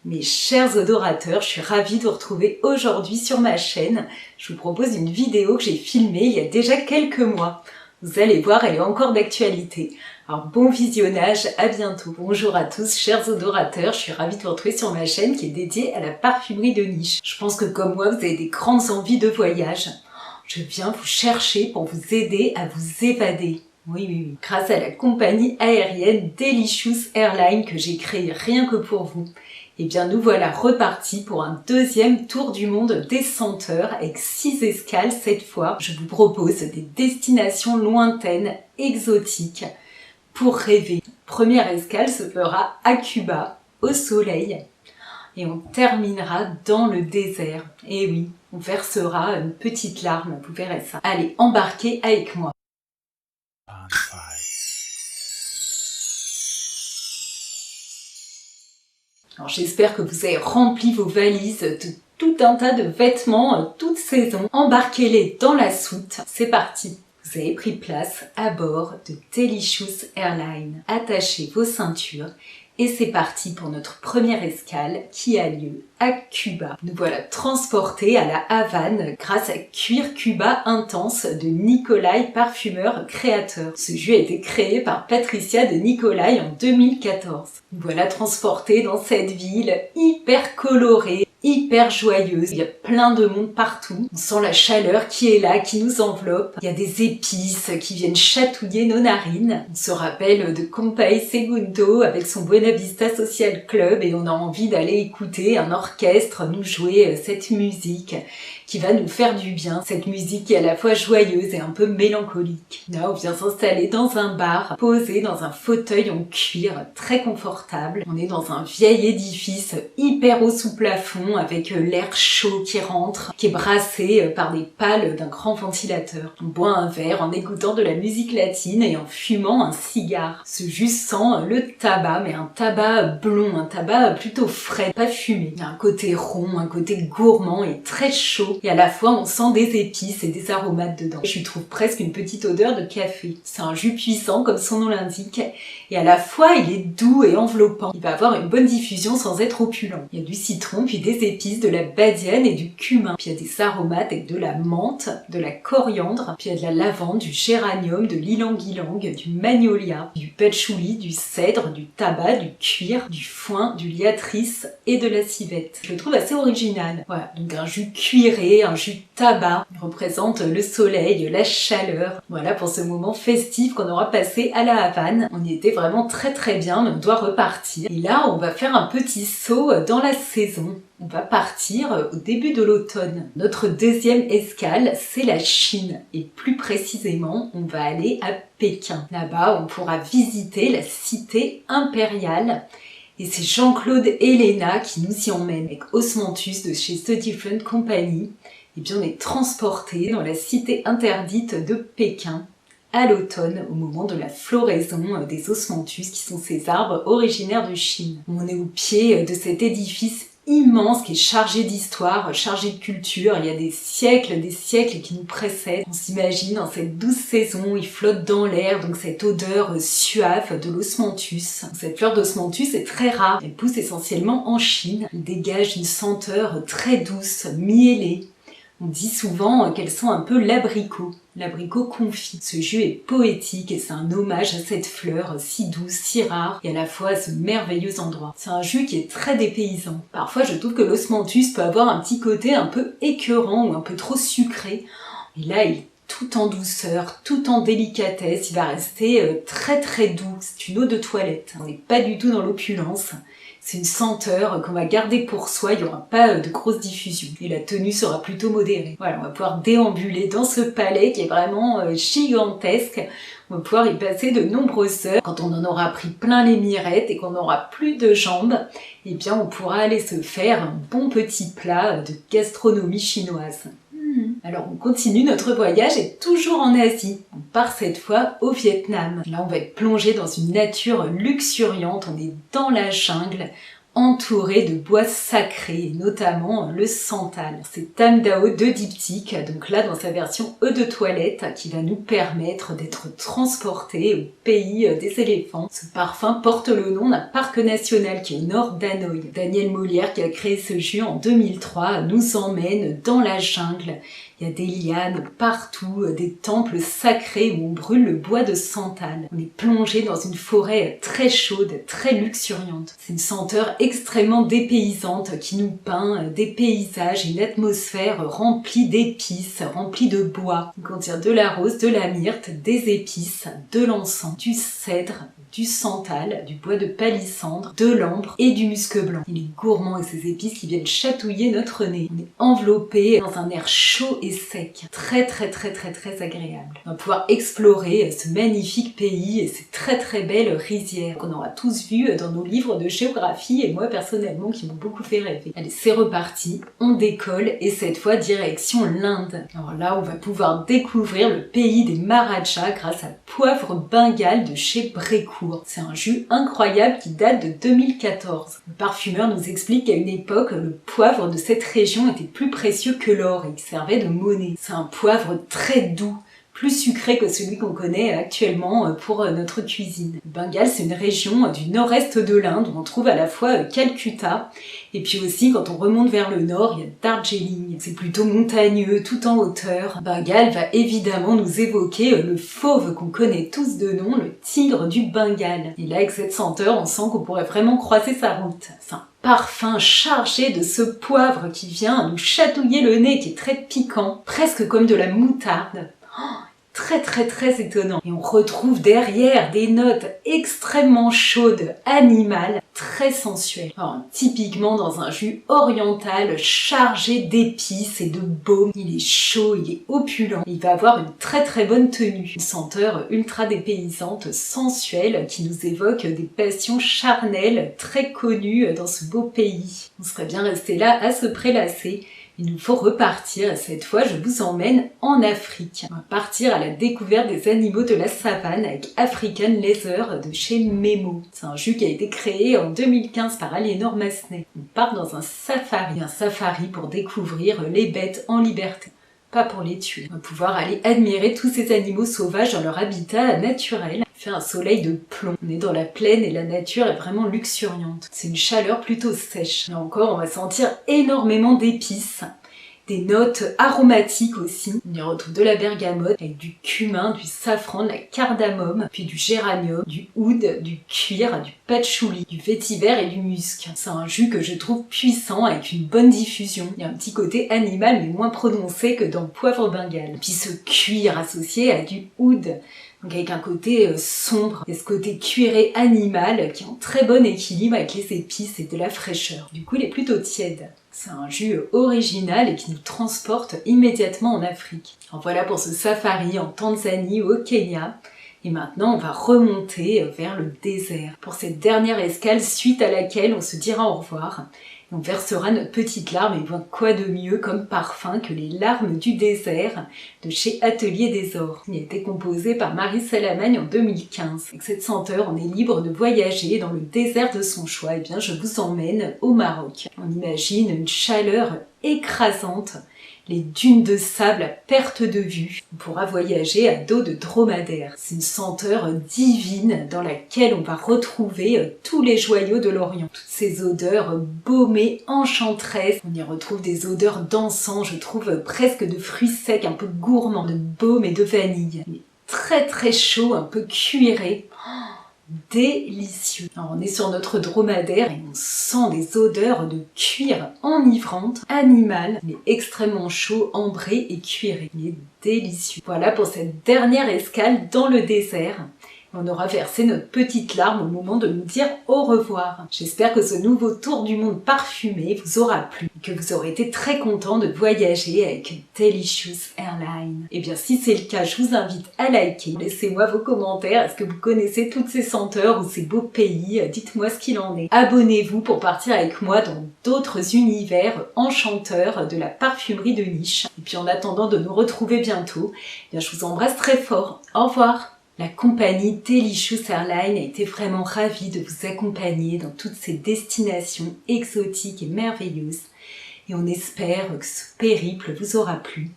Mes chers odorateurs, je suis ravie de vous retrouver aujourd'hui sur ma chaîne. Je vous propose une vidéo que j'ai filmée il y a déjà quelques mois. Vous allez voir, elle est encore d'actualité. Alors bon visionnage, à bientôt. Bonjour à tous, chers odorateurs, je suis ravie de vous retrouver sur ma chaîne qui est dédiée à la parfumerie de niche. Je pense que comme moi, vous avez des grandes envies de voyage. Je viens vous chercher pour vous aider à vous évader. Oui. Grâce à la compagnie aérienne Delicious Airlines que j'ai créée rien que pour vous. Eh bien, nous voilà repartis pour un deuxième tour du monde des senteurs avec 6 escales cette fois. Je vous propose des destinations lointaines, exotiques, pour rêver. Première escale se fera à Cuba, au soleil, et on terminera dans le désert. Et oui, on versera une petite larme, vous verrez ça. Allez, embarquez avec moi. Alors j'espère que vous avez rempli vos valises de tout un tas de vêtements, toute saison. Embarquez-les dans la soute. C'est parti. Vous avez pris place à bord de Delicious Airlines. Attachez vos ceintures et c'est parti pour notre première escale qui a lieu à Cuba. Nous voilà transportés à la Havane grâce à Cuir Cuba Intense de Nicolai, parfumeur créateur. Ce jus a été créé par Patricia de Nicolai en 2014. Nous voilà transportés dans cette ville hyper colorée, hyper joyeuse. Il y a plein de monde partout. On sent la chaleur qui est là, qui nous enveloppe. Il y a des épices qui viennent chatouiller nos narines. On se rappelle de Compay Segundo avec son Buena Vista Social Club et on a envie d'aller écouter un orchestre nous jouer cette musique qui va nous faire du bien. Cette musique qui est à la fois joyeuse et un peu mélancolique. Là, on vient s'installer dans un bar, posé dans un fauteuil en cuir très confortable. On est dans un vieil édifice hyper haut sous plafond avec l'air chaud qui rentre, qui est brassé par des pales d'un grand ventilateur. On boit un verre en écoutant de la musique latine et en fumant un cigare. Ce jus sent le tabac, mais un tabac blond, un tabac plutôt frais, pas fumé. Il y a un côté rond, un côté gourmand et très chaud. Et à la fois, on sent des épices et des aromates dedans. Je lui trouve presque une petite odeur de café. C'est un jus puissant, comme son nom l'indique. Et à la fois, il est doux et enveloppant. Il va avoir une bonne diffusion sans être opulent. Il y a du citron, puis des épices, de la badiane et du cumin. Puis il y a des aromates avec de la menthe, de la coriandre, puis il y a de la lavande, du géranium, de l'ylang-ylang, du magnolia, du patchouli, du cèdre, du tabac, du cuir, du foin, du liatrice et de la civette. Je le trouve assez original. Voilà, donc un jus cuiré, un jus de tabac, il représente le soleil, la chaleur. Voilà pour ce moment festif qu'on aura passé à la Havane. On y était vraiment très bien, mais on doit repartir. Et là, on va faire un petit saut dans la saison. On va partir au début de l'automne. Notre deuxième escale, c'est la Chine. Et plus précisément, on va aller à Pékin. Là-bas, on pourra visiter la cité impériale. Et c'est Jean-Claude Helena qui nous y emmène avec Osmanthus de chez The Different Company. Et bien on est transporté dans la cité interdite de Pékin à l'automne, au moment de la floraison des Osmanthus, qui sont ces arbres originaires de Chine. On est au pied de cet édifice immense qui est chargé d'histoire, chargé de culture. Il y a des siècles qui nous précèdent. On s'imagine dans cette douce saison, il flotte dans l'air donc cette odeur suave de l'osmanthus. Cette fleur d'osmanthus est très rare. Elle pousse essentiellement en Chine. Elle dégage une senteur très douce, miellée. On dit souvent qu'elle sent un peu l'abricot confit. Ce jus est poétique et c'est un hommage à cette fleur si douce, si rare et à la fois à ce merveilleux endroit. C'est un jus qui est très dépaysant. Parfois je trouve que l'osmanthus peut avoir un petit côté un peu écœurant ou un peu trop sucré. Et là il est tout en douceur, tout en délicatesse, il va rester très doux. C'est une eau de toilette. On n'est pas du tout dans l'opulence. C'est une senteur qu'on va garder pour soi, il n'y aura pas de grosse diffusion. Et la tenue sera plutôt modérée. Voilà, on va pouvoir déambuler dans ce palais qui est vraiment gigantesque. On va pouvoir y passer de nombreuses heures. Quand on en aura pris plein les mirettes et qu'on n'aura plus de jambes, eh bien on pourra aller se faire un bon petit plat de gastronomie chinoise. Alors on continue notre voyage et toujours en Asie. On part cette fois au Vietnam. Là on va être plongé dans une nature luxuriante, on est dans la jungle, entouré de bois sacrés, notamment le santal. C'est Tamdao de diptyque, donc là dans sa version eau de toilette, qui va nous permettre d'être transportés au pays des éléphants. Ce parfum porte le nom d'un parc national qui est au nord d'Hanoï. Daniel Molière, qui a créé ce jus en 2003, nous emmène dans la jungle. Il y a des lianes partout, des temples sacrés où on brûle le bois de santal. On est plongé dans une forêt très chaude, très luxuriante. C'est une senteur extrêmement dépaysante qui nous peint des paysages, une atmosphère remplie d'épices, remplie de bois. Il contient de la rose, de la myrte, des épices, de l'encens, du cèdre, du santal, du bois de palissandre, de l'ambre et du musc blanc. Il est gourmand avec ces épices qui viennent chatouiller notre nez. On est enveloppé dans un air chaud et sec, très agréable. On va pouvoir explorer ce magnifique pays et ces très belles rizières qu'on aura tous vues dans nos livres de géographie et moi personnellement qui m'ont beaucoup fait rêver. Allez, c'est reparti, on décolle et cette fois direction l'Inde. Alors là, on va pouvoir découvrir le pays des Maharajas grâce à Poivre Bengale de chez Brécourt. C'est un jus incroyable qui date de 2014. Le parfumeur nous explique qu'à une époque, le poivre de cette région était plus précieux que l'or et il servait de monnaie. C'est un poivre très doux, plus sucré que celui qu'on connaît actuellement pour notre cuisine. Le Bengale, c'est une région du nord-est de l'Inde où on trouve à la fois Calcutta et puis aussi quand on remonte vers le nord, il y a Darjeeling. C'est plutôt montagneux, tout en hauteur. Bengale va évidemment nous évoquer le fauve qu'on connaît tous de nom, le tigre du Bengale. Et là, avec cette senteur, on sent qu'on pourrait vraiment croiser sa route. C'est un parfum chargé de ce poivre qui vient nous chatouiller le nez, qui est très piquant, presque comme de la moutarde. Très étonnant. Et on retrouve derrière des notes extrêmement chaudes, animales, très sensuelles. Alors, typiquement dans un jus oriental chargé d'épices et de baume. Il est chaud, il est opulent. Il va avoir une très bonne tenue. Une senteur ultra dépaysante, sensuelle, qui nous évoque des passions charnelles très connues dans ce beau pays. On serait bien resté là à se prélasser. Il nous faut repartir et cette fois je vous emmène en Afrique. On va partir à la découverte des animaux de la savane avec African Leather de chez Memo. C'est un jus qui a été créé en 2015 par Aliénor Massenet. On part dans un safari pour découvrir les bêtes en liberté. Pas pour les tuer. On va pouvoir aller admirer tous ces animaux sauvages dans leur habitat naturel. Il fait un soleil de plomb. On est dans la plaine et la nature est vraiment luxuriante. C'est une chaleur plutôt sèche. Là encore, on va sentir énormément d'épices. Des notes aromatiques aussi. On y retrouve de la bergamote avec du cumin, du safran, de la cardamome, puis du géranium, du oud, du cuir, du patchouli, du vétiver et du musc. C'est un jus que je trouve puissant avec une bonne diffusion. Il y a un petit côté animal mais moins prononcé que dans Poivre Bengale. Puis ce cuir associé à du oud. Donc avec un côté sombre, et ce côté cuiré animal qui est en très bon équilibre avec les épices et de la fraîcheur. Du coup, il est plutôt tiède. C'est un jus original et qui nous transporte immédiatement en Afrique. Alors voilà pour ce safari en Tanzanie ou au Kenya. Et maintenant, on va remonter vers le désert. Pour cette dernière escale, suite à laquelle on se dira au revoir. Et on versera notre petite larme, et bien quoi de mieux comme parfum que les larmes du désert de chez Atelier des Ors. Il a été composé par Marie Salamagne en 2015. Avec cette senteur, on est libre de voyager dans le désert de son choix. Et bien je vous emmène au Maroc. On imagine une chaleur écrasante, les dunes de sable à perte de vue. On pourra voyager à dos de dromadaire. C'est une senteur divine dans laquelle on va retrouver tous les joyaux de l'Orient. Toutes ces odeurs baumées, enchanteresses. On y retrouve des odeurs d'encens, je trouve presque de fruits secs, un peu gourmands, de baume et de vanille. Il est très chaud, un peu cuiré. Délicieux. Alors on est sur notre dromadaire et on sent des odeurs de cuir enivrante, animal, mais extrêmement chaud, ambré et cuiré. Il est délicieux. Voilà pour cette dernière escale dans le désert. On aura versé notre petite larme au moment de nous dire au revoir. J'espère que ce nouveau tour du monde parfumé vous aura plu et que vous aurez été très content de voyager avec Delicious Airlines. Et bien si c'est le cas, je vous invite à liker. Laissez-moi vos commentaires. Est-ce que vous connaissez toutes ces senteurs ou ces beaux pays? Dites-moi ce qu'il en est. Abonnez-vous pour partir avec moi dans d'autres univers enchanteurs de la parfumerie de niche. Et puis en attendant de nous retrouver bientôt, eh bien je vous embrasse très fort. Au revoir. La compagnie Delicious Airlines a été vraiment ravie de vous accompagner dans toutes ces destinations exotiques et merveilleuses et on espère que ce périple vous aura plu.